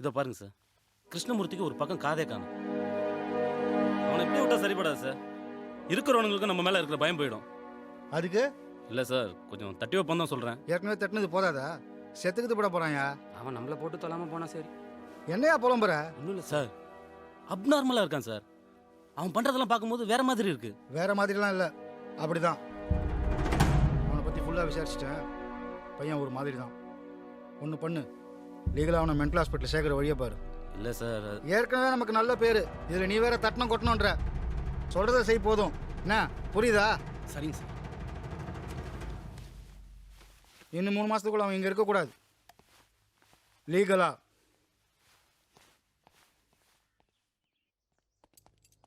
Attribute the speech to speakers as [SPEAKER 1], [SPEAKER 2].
[SPEAKER 1] இதோ பாருங்க சார், கிருஷ்ணமூர்த்திக்கு ஒரு பக்கம் காதே காணும். அவனை எப்படி விட்டா சரிப்படாது சார். இருக்கிறவனுங்களுக்கு நம்ம மேலே இருக்கிற பயம் போயிடும்.
[SPEAKER 2] அதுக்கு
[SPEAKER 1] இல்லை சார், கொஞ்சம் தட்டி வைப்போம் தான் சொல்கிறேன்.
[SPEAKER 2] ஏற்கனவே தட்டினது போதாதா? செத்துக்கிட்டு போட போறான்யா.
[SPEAKER 3] அவன் நம்மளை போட்டு தொல்லாமல் போனால் சரி.
[SPEAKER 2] என்னையா புலம்புற?
[SPEAKER 1] ஒன்றும் இல்லை சார், அப்நார்மலாக இருக்கான் சார். அவன் பண்ணுறதெல்லாம் பார்க்கும்போது வேற மாதிரி இருக்கு.
[SPEAKER 2] வேற மாதிரிலாம் இல்லை, அப்படிதான். அவனை பற்றி ஃபுல்லாக விசாரிச்சிட்டேன். பையன் ஒரு மாதிரி தான். ஒன்று பண்ணு, லீகலாக அவனை மென்டல் ஹாஸ்பிட்டல் சேர்க்குற வழியை பாரு.
[SPEAKER 1] இல்லை சார்,
[SPEAKER 2] ஏற்கனவே நமக்கு நல்ல பேர், இதில் நீ வேற தட்டணும் கொட்டணுன்ற. சொல்கிறத செய் போதும். என்ன புரியுதா?
[SPEAKER 1] சரிங்க சார்.
[SPEAKER 2] இன்னும் 3 மாதத்துக்குள்ள அவன் இங்கே இருக்கக்கூடாது. லீகலா